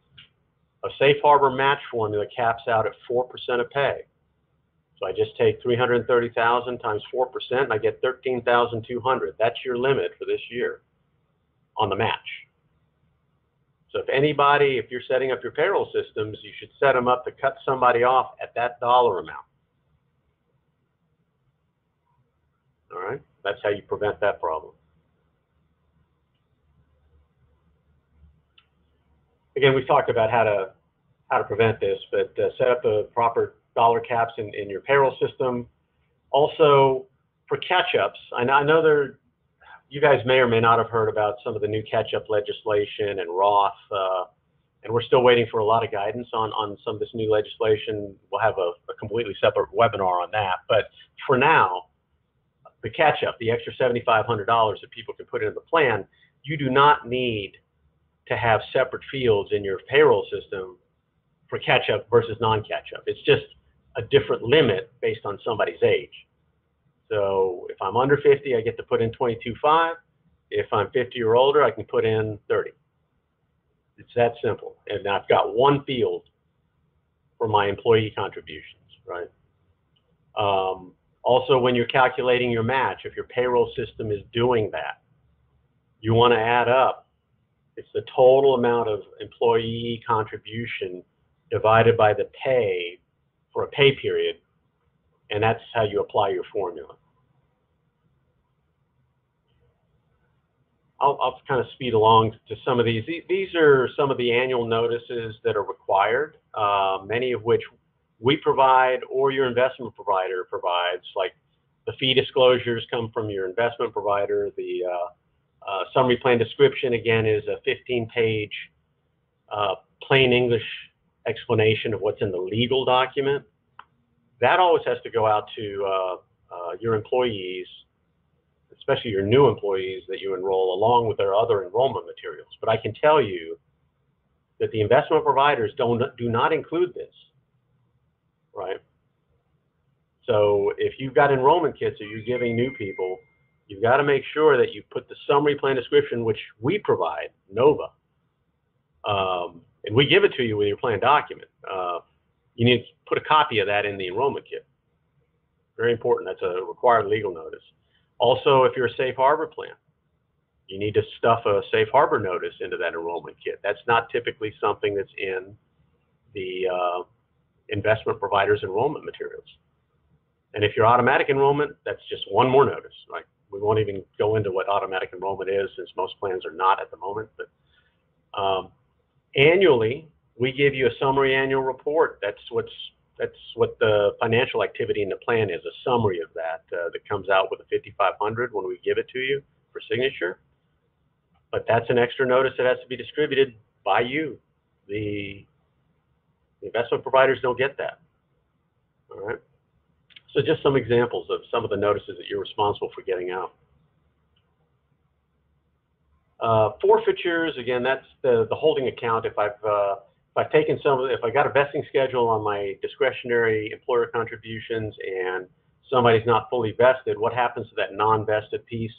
a safe harbor match formula caps out at 4% of pay. So I just take 330,000 times 4%, and I get 13,200. That's your limit for this year on the match. So if you're setting up your payroll systems, you should set them up to cut somebody off at that dollar amount. All right, that's how you prevent that problem. Again, we've talked about how to prevent this, but set up the proper dollar caps in your payroll system. Also, for catch-ups, I know you guys may or may not have heard about some of the new catch-up legislation and Roth, and we're still waiting for a lot of guidance on some of this new legislation. We'll have a completely separate webinar on that. But for now, the catch-up, the extra $7,500 that people can put into the plan, you do not need to have separate fields in your payroll system for catch-up versus non-catch-up. It's just a different limit based on somebody's age. So if I'm under 50, I get to put in 22.5. If I'm 50 or older, I can put in 30. It's that simple. And I've got one field for my employee contributions, right? Also, when you're calculating your match, if your payroll system is doing that, you want to add up. It's the total amount of employee contribution divided by the pay for a pay period, and that's how you apply your formula. I'll kind of speed along to some of these. These are some of the annual notices that are required, many of which we provide or your investment provider provides. Like the fee disclosures come from your investment provider. The summary plan description, again, is a 15-page plain English explanation of what's in the legal document. That always has to go out to your employees, especially your new employees that you enroll, along with their other enrollment materials. But I can tell you that the investment providers do not include this, right? So if you've got enrollment kits that you're giving new people, you've got to make sure that you put the summary plan description, which we provide, NOVA, and we give it to you with your plan document. You need to put a copy of that in the enrollment kit. Very important. That's a required legal notice. Also, if you're a safe harbor plan, You need to stuff a safe harbor notice into that enrollment kit. That's not typically something that's in the investment provider's enrollment materials. And if you're automatic enrollment, that's just one more notice. Like, we won't even go into what automatic enrollment is, since most plans are not at the moment. But annually, we give you a summary annual report. That's what the financial activity in the plan is, a summary of that that comes out with a 5500 when we give it to you for signature. But that's an extra notice that has to be distributed by you. The investment providers don't get that. All right. So just some examples of some of the notices that you're responsible for getting out. Forfeitures, again, that's the holding account. If I've taken if I got a vesting schedule on my discretionary employer contributions and somebody's not fully vested, what happens to that non-vested piece?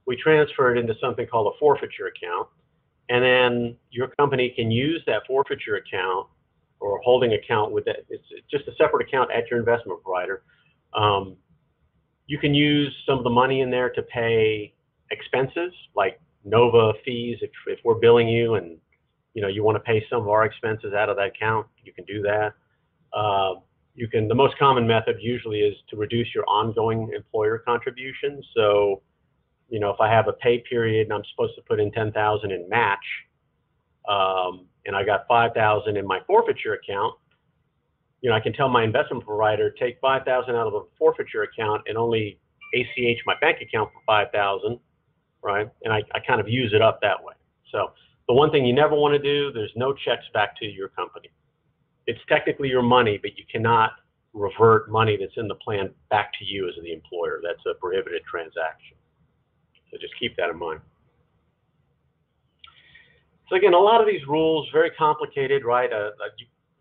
We transfer it into something called a forfeiture account, and then your company can use that forfeiture account or holding account with that. It's just a separate account at your investment provider. You can use some of the money in there to pay expenses like NOVA fees. If we're billing you and you want to pay some of our expenses out of that account, you can do that. The most common method usually is to reduce your ongoing employer contributions. So, if I have a pay period and I'm supposed to put in $10,000 in match, and I got $5,000 in my forfeiture account, I can tell my investment provider, take $5,000 out of the forfeiture account and only ACH my bank account for $5,000, right? And I kind of use it up that way. So the one thing you never want to do, there's no checks back to your company. It's technically your money, but you cannot revert money that's in the plan back to you as the employer. That's a prohibited transaction. So just keep that in mind. So again, a lot of these rules, very complicated, right?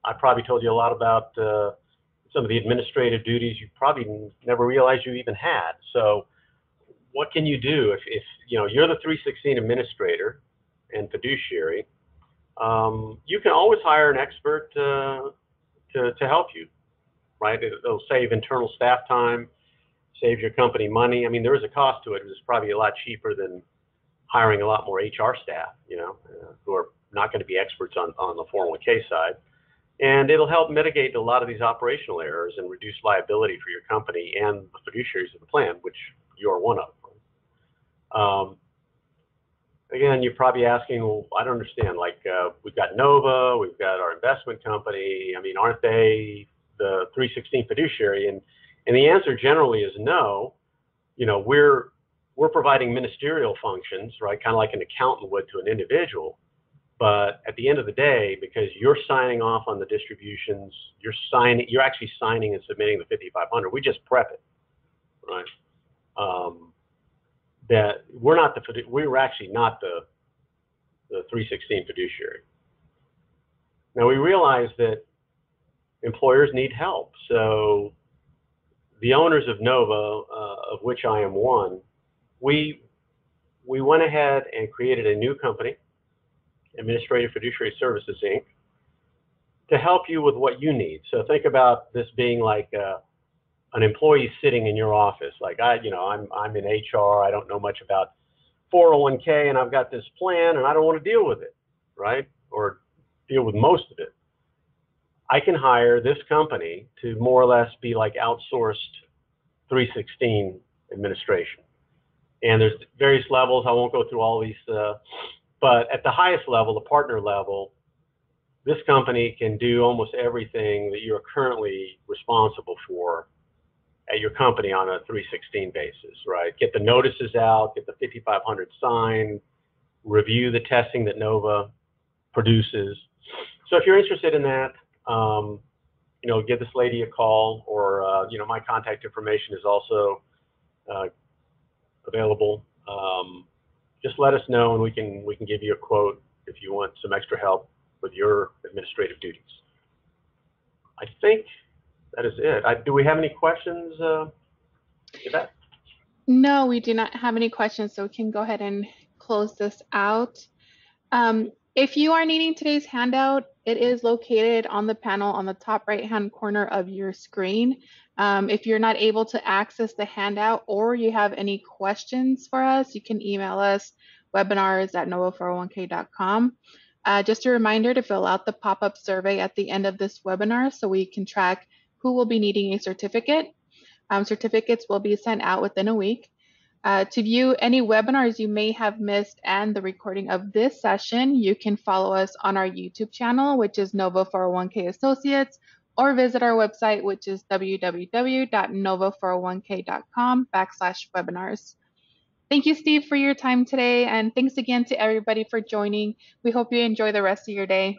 I probably told you a lot about some of the administrative duties you probably never realized you even had. So what can you do if you're the 316 administrator and fiduciary? You can always hire an expert to help you, right? It'll save internal staff time, save your company money. I mean, there is a cost to it. It's probably a lot cheaper than hiring a lot more HR staff, who are not going to be experts on the 401k side. And it'll help mitigate a lot of these operational errors and reduce liability for your company and the fiduciaries of the plan, which you're one of. Again, you're probably asking, well, I don't understand. Like, we've got Nova, we've got our investment company. I mean, aren't they the 316 fiduciary? And the answer generally is no. We're providing ministerial functions, right? Kind of like an accountant would to an individual. But at the end of the day, because you're signing off on the distributions, you're actually signing and submitting the 5500. We just prep it, right? That we're actually not the 316 fiduciary. Now we realize that employers need help. So the owners of Nova, of which I am one, we went ahead and created a new company, Administrative Fiduciary Services, Inc., to help you with what you need. So think about this being like an employee sitting in your office. Like, I'm in HR, I don't know much about 401k, and I've got this plan, and I don't want to deal with it, right? Or deal with most of it. I can hire this company to more or less be like outsourced 316 administration. And there's various levels. I won't go through all these, but at the highest level, the partner level, this company can do almost everything that you're currently responsible for at your company on a 316 basis, right? Get the notices out, get the 5500 signed, review the testing that Nova produces. So if you're interested in that, give this lady a call, or my contact information is also available. Just let us know, and we can give you a quote if you want some extra help with your administrative duties. I think that is it. Do we have any questions, Yvette? No, we do not have any questions, so we can go ahead and close this out. If you are needing today's handout, it is located on the panel on the top right-hand corner of your screen. If you're not able to access the handout or you have any questions for us, you can email us webinars@nova401k.com. Just a reminder to fill out the pop-up survey at the end of this webinar so we can track who will be needing a certificate. Certificates will be sent out within a week. To view any webinars you may have missed and the recording of this session, you can follow us on our YouTube channel, which is Nova 401k Associates, or visit our website, which is www.nova401k.com/webinars. Thank you, Steve, for your time today, and thanks again to everybody for joining. We hope you enjoy the rest of your day.